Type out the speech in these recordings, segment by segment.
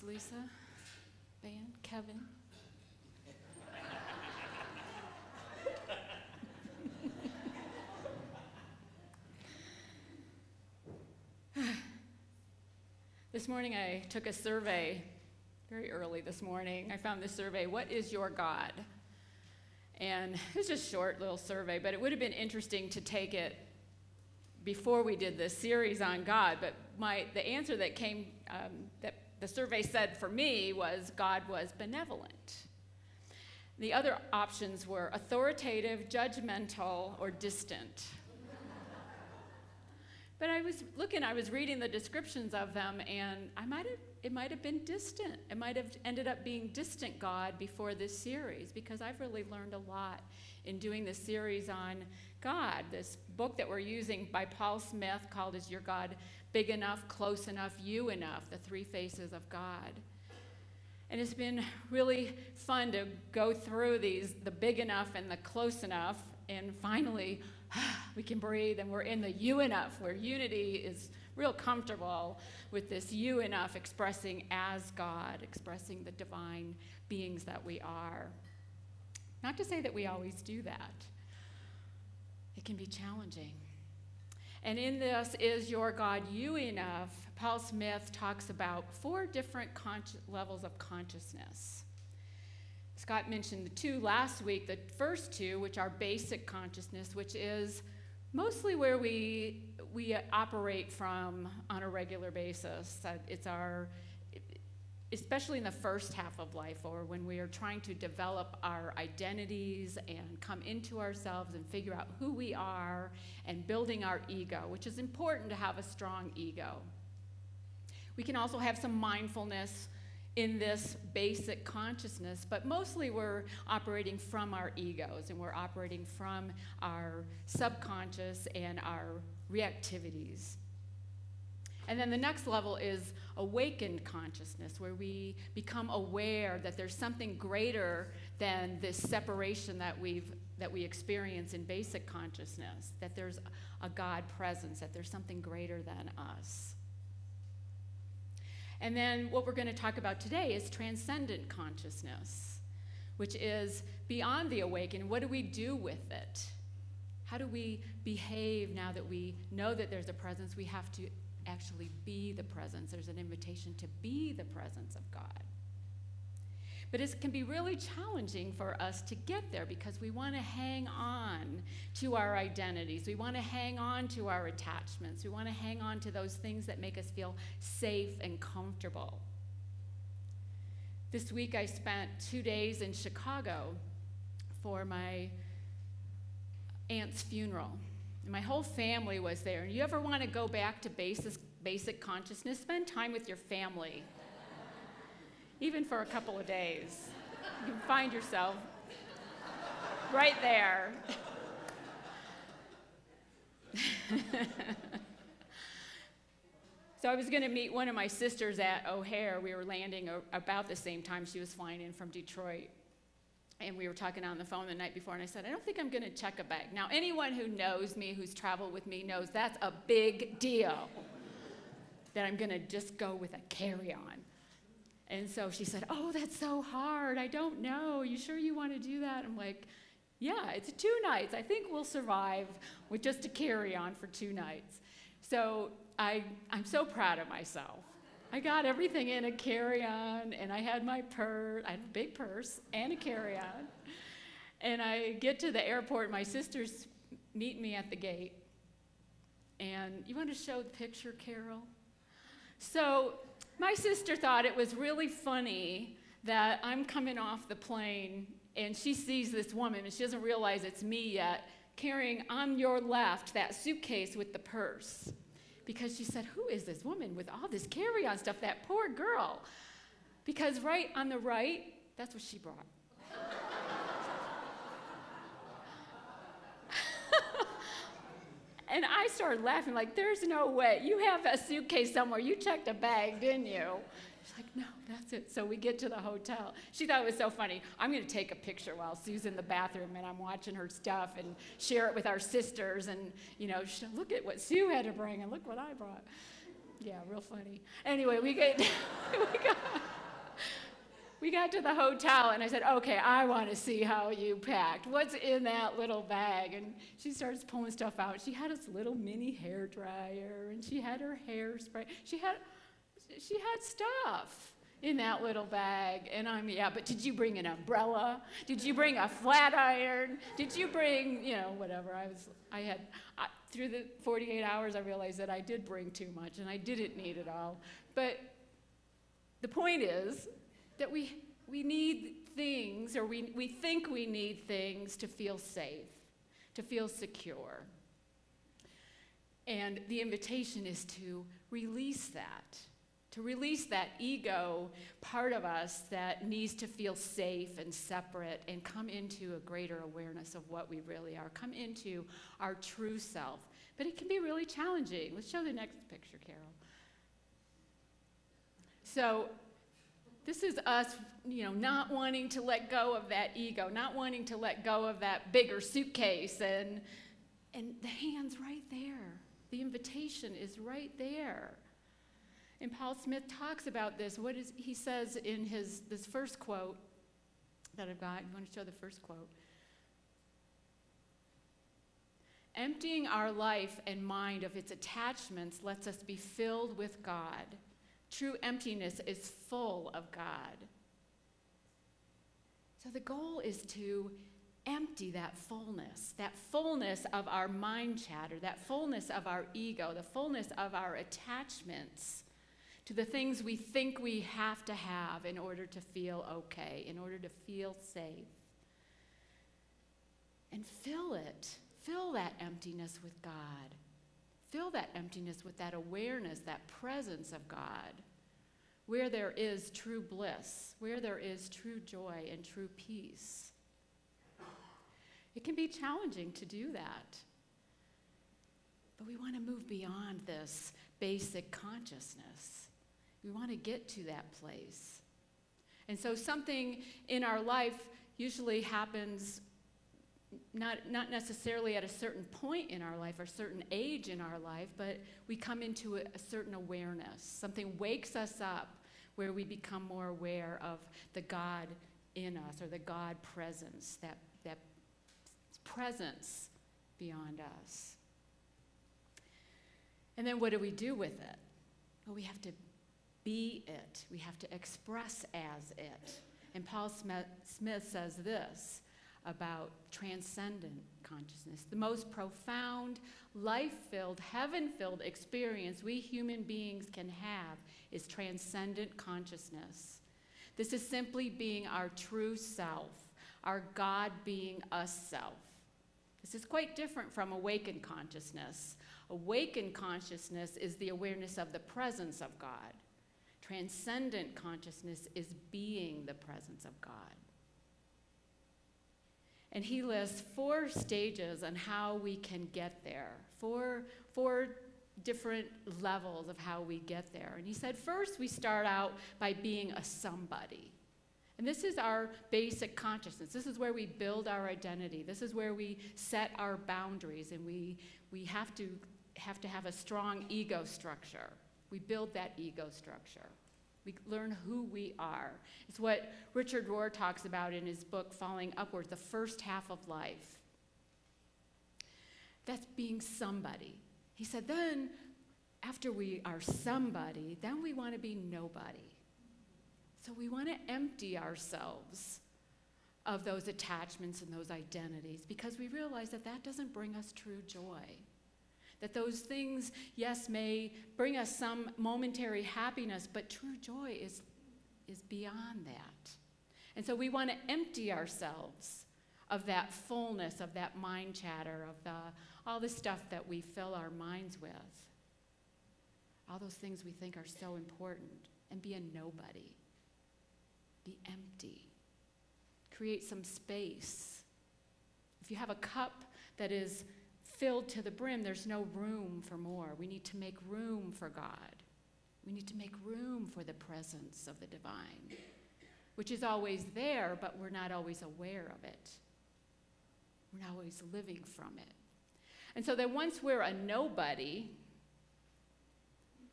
Thanks, Lisa. Van, Kevin. This morning I took a survey, very early this morning. I found this survey, what is your God? And it was just a short little survey, but it would have been interesting to take it before we did this series on God. But the answer that came, that the survey said for me was God was benevolent. The other options were authoritative, judgmental, or distant. But I was reading the descriptions of them, and it might have been distant. It might have ended up being distant God before this series, because I've really learned a lot in doing this series on God. This book that we're using by Paul Smith called Is Your God Big Enough, Close Enough, You Enough? The Three Faces of God. And it's been really fun to go through the big enough and the close enough, and finally we can breathe, and we're in the you enough, where unity is real comfortable with this you enough, expressing as God, expressing the divine beings that we are. Not to say that we always do that. It can be challenging. And in this Is Your God You Enough, Paul Smith talks about 4 different levels of consciousness. Scott mentioned the 2 last week. The first 2, which are basic consciousness, which is mostly where we operate from on a regular basis. It's especially in the first half of life, or when we are trying to develop our identities and come into ourselves and figure out who we are and building our ego, which is important to have a strong ego. We can also have some mindfulness in this basic consciousness, but mostly we're operating from our egos, and we're operating from our subconscious and our reactivities. And then the next level is awakened consciousness, where we become aware that there's something greater than this separation that we experience in basic consciousness, that there's a God presence, that there's something greater than us. And then what we're going to talk about today is transcendent consciousness, which is beyond the awakening. What do we do with it? How do we behave now that we know that there's a presence? We have to actually be the presence. There's an invitation to be the presence of God. But it can be really challenging for us to get there, because we want to hang on to our identities. We want to hang on to our attachments. We want to hang on to those things that make us feel safe and comfortable. This week I spent 2 days in Chicago for my aunt's funeral. And my whole family was there. And you ever want to go back to basic consciousness? Spend time with your family. Even for a couple of days. You can find yourself right there. So I was going to meet one of my sisters at O'Hare. We were landing about the same time. She was flying in from Detroit. And we were talking on the phone the night before, and I said, I don't think I'm going to check a bag. Now, anyone who knows me, who's traveled with me, knows that's a big deal, that I'm going to just go with a carry-on. And so she said, oh, that's so hard. I don't know. You sure you want to do that? I'm like, yeah, it's 2 nights. I think we'll survive with just a carry-on for 2 nights. So I'm so proud of myself. I got everything in a carry-on, and I had my purse. I had a big purse and a carry-on. And I get to the airport. My sisters meet me at the gate. And you want to show the picture, Carol? So my sister thought it was really funny that I'm coming off the plane, and she sees this woman, and she doesn't realize it's me yet, carrying on your left that suitcase with the purse. Because she said, who is this woman with all this carry-on stuff? That poor girl. Because right on the right, that's what she brought. And I started laughing like, there's no way. You have a suitcase somewhere. You checked a bag, didn't you? She's like, no, that's it. So we get to the hotel. She thought it was so funny. I'm going to take a picture while Sue's in the bathroom, and I'm watching her stuff and share it with our sisters. And, look at what Sue had to bring, and look what I brought. Yeah, real funny. Anyway, we got We got to the hotel, and I said, okay, I want to see how you packed. What's in that little bag? And she starts pulling stuff out. She had this little mini hair dryer, and she had her hairspray. She had stuff in that little bag. And I'm, yeah, but did you bring an umbrella? Did you bring a flat iron? Did you bring, whatever? Through the 48 hours, I realized that I did bring too much, and I didn't need it all. But the point is that we need things, or we think we need things to feel safe, to feel secure. And the invitation is to release that ego part of us that needs to feel safe and separate and come into a greater awareness of what we really are, come into our true self. But it can be really challenging. Let's show the next picture, Carol. So this is us, not wanting to let go of that ego, not wanting to let go of that bigger suitcase, and the hand's right there. The invitation is right there. And Paul Smith talks about this. He says in this first quote that I've got? You want to show the first quote? Emptying our life and mind of its attachments lets us be filled with God. True emptiness is full of God. So the goal is to empty that fullness of our mind chatter, that fullness of our ego, the fullness of our attachments to the things we think we have to have in order to feel okay, in order to feel safe. And fill that emptiness with God. Fill that emptiness with that awareness, that presence of God, where there is true bliss, where there is true joy and true peace. It can be challenging to do that. But we want to move beyond this basic consciousness. We want to get to that place. And so something in our life usually happens not necessarily at a certain point in our life or a certain age in our life, but we come into a certain awareness. Something wakes us up where we become more aware of the God in us, or the God presence, that presence beyond us. And then what do we do with it? Well, we have to be it. We have to express as it. And Paul Smith says this about transcendent consciousness. The most profound, life-filled, heaven-filled experience we human beings can have is transcendent consciousness. This is simply being our true self, our God being us self. This is quite different from awakened consciousness. Awakened consciousness is the awareness of the presence of God. Transcendent consciousness is being the presence of God. And he lists 4 stages on how we can get there, four different levels of how we get there. And he said, first, we start out by being a somebody. And this is our basic consciousness. This is where we build our identity. This is where we set our boundaries, and we have to have a strong ego structure. We build that ego structure. We learn who we are. It's what Richard Rohr talks about in his book, Falling Upward, the first half of life. That's being somebody. He said, then, after we are somebody, then we want to be nobody. So we want to empty ourselves of those attachments and those identities, because we realize that doesn't bring us true joy. That those things, yes, may bring us some momentary happiness, but true joy is beyond that. And so we want to empty ourselves of that fullness, of that mind chatter, of all the stuff that we fill our minds with. All those things we think are so important, and be a nobody. Be empty. Create some space. If you have a cup that is filled to the brim, there's no room for more. We need to make room for God. We need to make room for the presence of the divine, which is always there, but we're not always aware of it. We're not always living from it. And so then once we're a nobody,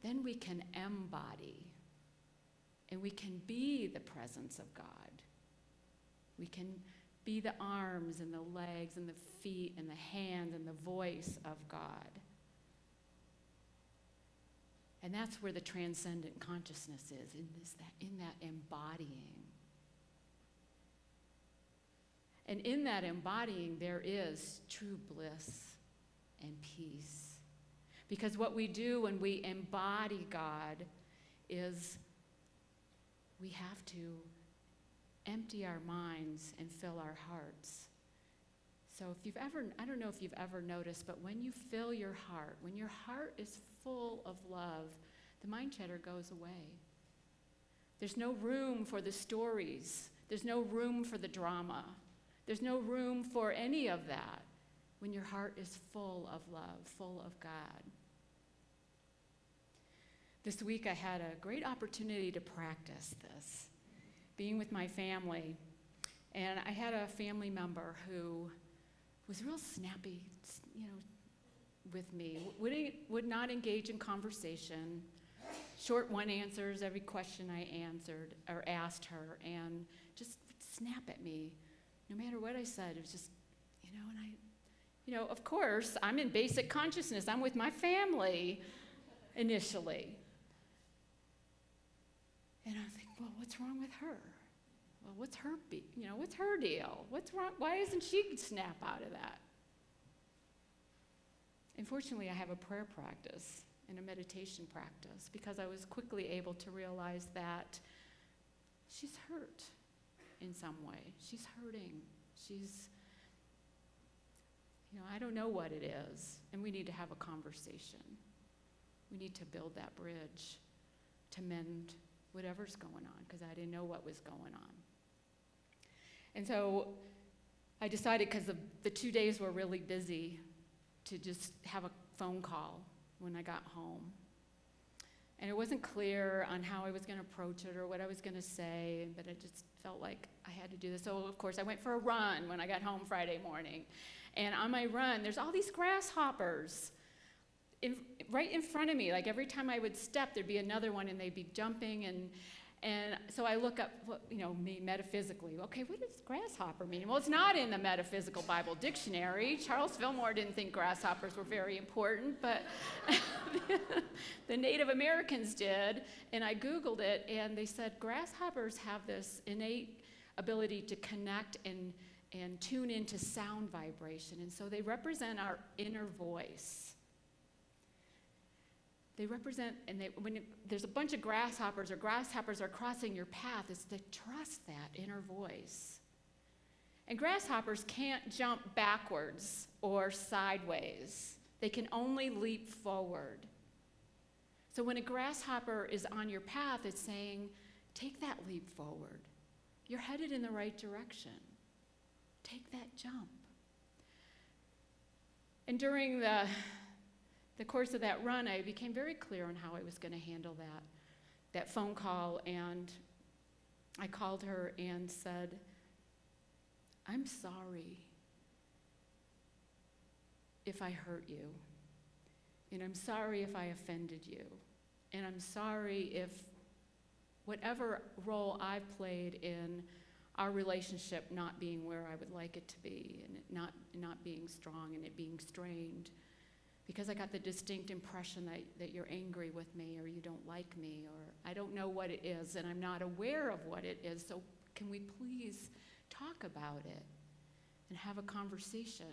then we can embody. And we can be the presence of God. We can be the arms and the legs and the feet and the hands and the voice of God. And that's where the transcendent consciousness is, in that embodying. And in that embodying, there is true bliss and peace. Because what we do when we embody God is we have to empty our minds and fill our hearts. So I don't know if you've ever noticed, but when you fill your heart, when your heart is full of love, the mind chatter goes away. There's no room for the stories. There's no room for the drama. There's no room for any of that when your heart is full of love, full of God. This week I had a great opportunity to practice this, being with my family. And I had a family member who was real snappy, with me, would not engage in conversation, short one answers every question I answered or asked her, and just snap at me. No matter what I said, it was just, of course, I'm in basic consciousness. I'm with my family initially. And I think, well, what's wrong with her? Well, what's her deal? What's wrong? Why doesn't she snap out of that? Unfortunately, I have a prayer practice and a meditation practice because I was quickly able to realize that she's hurt in some way. She's hurting. I don't know what it is, and we need to have a conversation. We need to build that bridge to mend whatever's going on, because I didn't know what was going on. And so I decided, because the 2 days were really busy, to just have a phone call when I got home. And it wasn't clear on how I was going to approach it or what I was going to say, but I just felt like I had to do this. So, of course, I went for a run when I got home Friday morning. And on my run, there's all these grasshoppers right in front of me. Like every time I would step, there'd be another one, and they'd be jumping. And so I look up, me metaphysically. Okay, what does grasshopper mean? Well, it's not in the Metaphysical Bible Dictionary. Charles Fillmore didn't think grasshoppers were very important, but the Native Americans did. And I Googled it, and they said grasshoppers have this innate ability to connect and tune into sound vibration. And so they represent our inner voice. They represent, when there's a bunch of grasshoppers are crossing your path, is to trust that inner voice. And grasshoppers can't jump backwards or sideways. They can only leap forward. So when a grasshopper is on your path, it's saying, take that leap forward. You're headed in the right direction. Take that jump. And during the course of that run, I became very clear on how I was going to handle that phone call, and I called her and said, I'm sorry if I hurt you, and I'm sorry if I offended you, and I'm sorry if whatever role I've played in our relationship not being where I would like it to be, and it not being strong and it being strained, because I got the distinct impression that you're angry with me, or you don't like me, or I don't know what it is, and I'm not aware of what it is. So can we please talk about it and have a conversation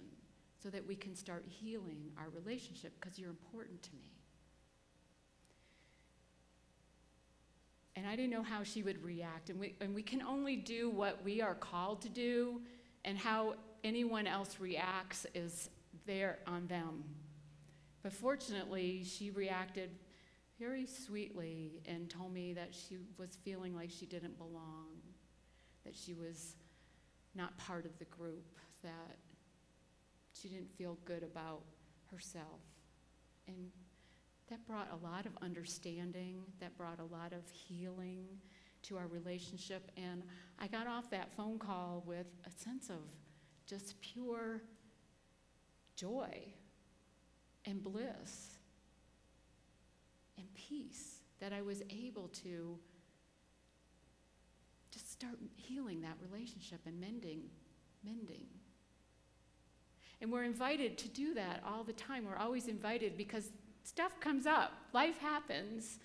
so that we can start healing our relationship, because you're important to me. And I didn't know how she would react. And we can only do what we are called to do, and how anyone else reacts is there on them. But fortunately, she reacted very sweetly and told me that she was feeling like she didn't belong, that she was not part of the group, that she didn't feel good about herself. And that brought a lot of understanding, that brought a lot of healing to our relationship. And I got off that phone call with a sense of just pure joy and bliss and peace, that I was able to start healing that relationship and mending. And we're invited to do that all the time. We're always invited because stuff comes up. Life happens.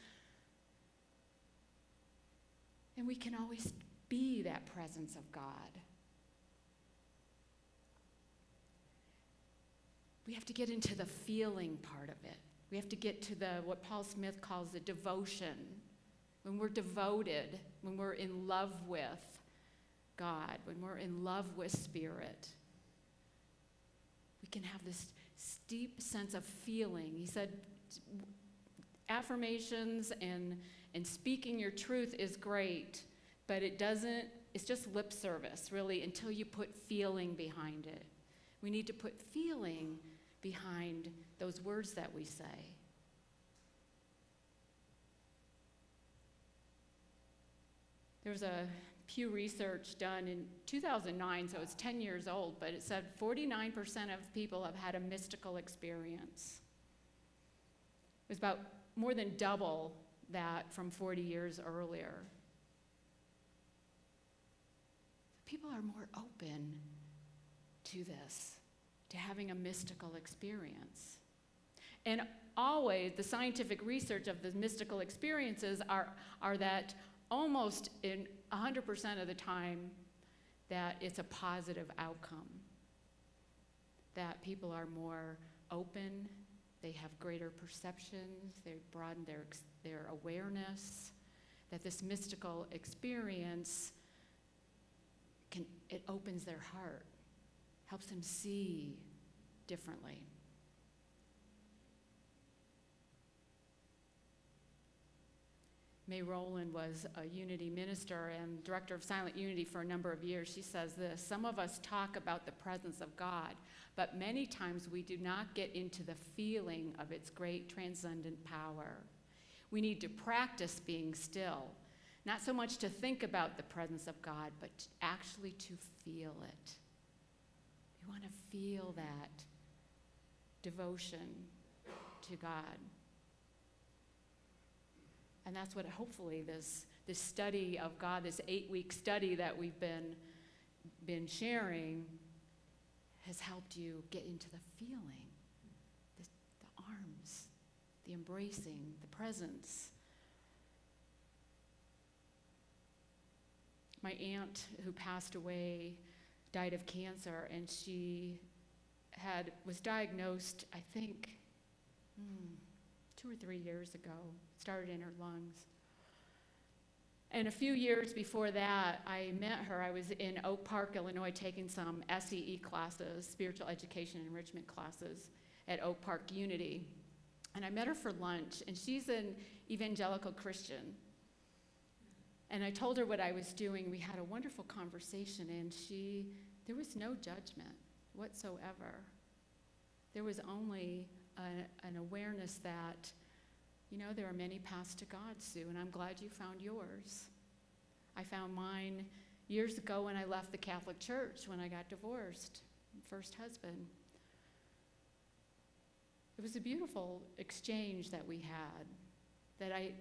And we can always be that presence of God. We have to get into the feeling part of it. We have to get to what Paul Smith calls the devotion. When we're devoted, when we're in love with God, when we're in love with Spirit, we can have this deep sense of feeling. He said, affirmations and speaking your truth is great, but it's just lip service, really, until you put feeling behind it. We need to put feeling behind those words that we say. There was a Pew Research done in 2009, so it's 10 years old, but it said 49% of people have had a mystical experience. It was about more than double that from 40 years earlier. People are more open to this, to having a mystical experience. And always, the scientific research of the mystical experiences are that almost in 100% of the time that it's a positive outcome, that people are more open, they have greater perceptions, they broaden their awareness, that this mystical experience it opens their heart, helps them see differently. May Rowland was a Unity minister and director of Silent Unity for a number of years. She says this: some of us talk about the presence of God, but many times we do not get into the feeling of its great transcendent power. We need to practice being still, not so much to think about the presence of God, but actually to feel it. We want to feel that devotion to God. And that's what hopefully this study of God, this 8-week study that we've been sharing, has helped you get into the feeling, the arms, the embracing, the presence. My aunt, who passed away, died of cancer, and she was diagnosed, I think, 2 or 3 years ago. Started in her lungs. And a few years before that, I met her. I was in Oak Park, Illinois, taking some SEE classes, spiritual education enrichment classes at Oak Park Unity. And I met her for lunch, and she's an evangelical Christian. And I told her what I was doing. We had a wonderful conversation, and there was no judgment whatsoever. There was only an awareness that, there are many paths to God, Sue, and I'm glad you found yours. I found mine years ago when I left the Catholic Church, when I got divorced, first husband. It was a beautiful exchange that we had that I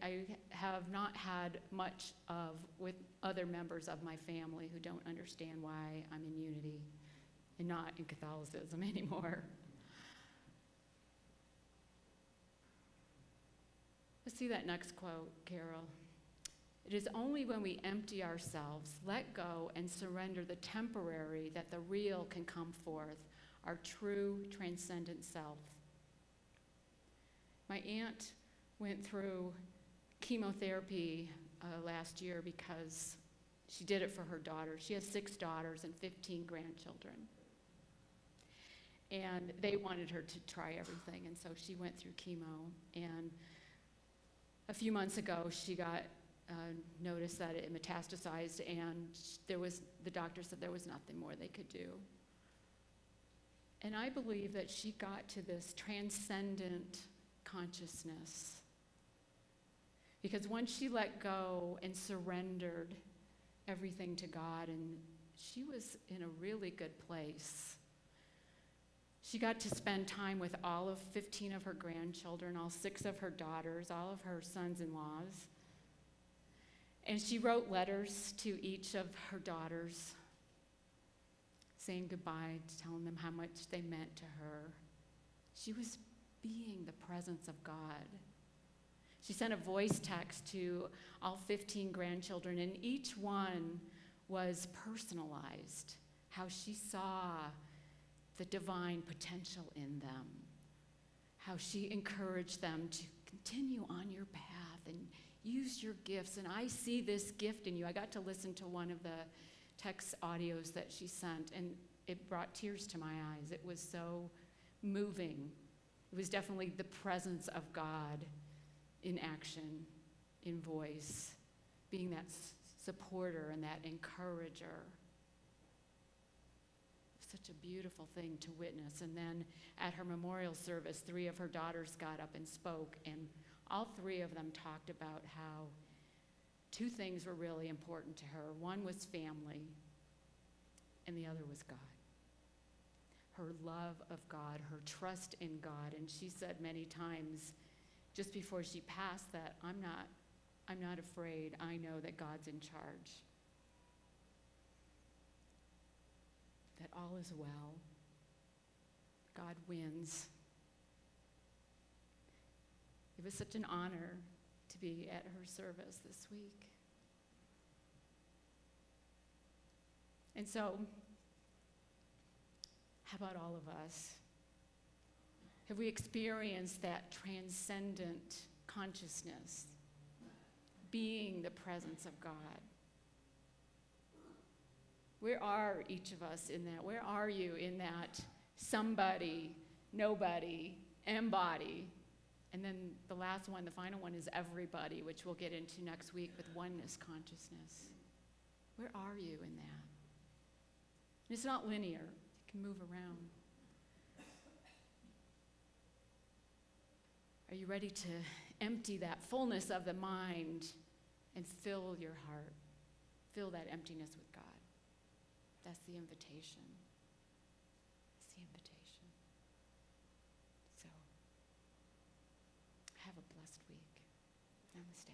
have not had much of with other members of my family who don't understand why I'm in Unity and not in Catholicism anymore. Let's see that next quote, Carol. It is only when we empty ourselves, let go, and surrender the temporary that the real can come forth, our true transcendent self. My aunt went through chemotherapy last year because she did it for her daughters. She has 6 daughters and 15 grandchildren. And they wanted her to try everything, and so she went through chemo. And a few months ago, she got notice that it metastasized, and the doctor said there was nothing more they could do. And I believe that she got to this transcendent consciousness because once she let go and surrendered everything to God, and she was in a really good place. She got to spend time with all of 15 of her grandchildren, all 6 of her daughters, all of her sons-in-laws. And she wrote letters to each of her daughters, saying goodbye, telling them how much they meant to her. She was being the presence of God. She sent a voice text to all 15 grandchildren, and each one was personalized, how she saw the divine potential in them, how she encouraged them to continue on your path and use your gifts. And I see this gift in you. I got to listen to one of the text audios that she sent, and it brought tears to my eyes. It was so moving. It was definitely the presence of God in action, in voice, being that supporter and that encourager. Such a beautiful thing to witness. And then at her memorial service, 3 of her daughters got up and spoke, and all 3 of them talked about how 2 things were really important to her. One was family, and the other was God. Her love of God, her trust in God. And she said many times, just before she passed, that I'm not afraid. I know that God's in charge. That all is well. God wins. It was such an honor to be at her service this week. And so, how about all of us? Have we experienced that transcendent consciousness, being the presence of God? Where are each of us in that? Where are you in that somebody, nobody, embody? And then the last one, the final one, is everybody, which we'll get into next week with oneness consciousness. Where are you in that? And it's not linear. It can move around. Are you ready to empty that fullness of the mind and fill your heart? Fill that emptiness with God. That's the invitation. It's the invitation. So, have a blessed week. Namaste.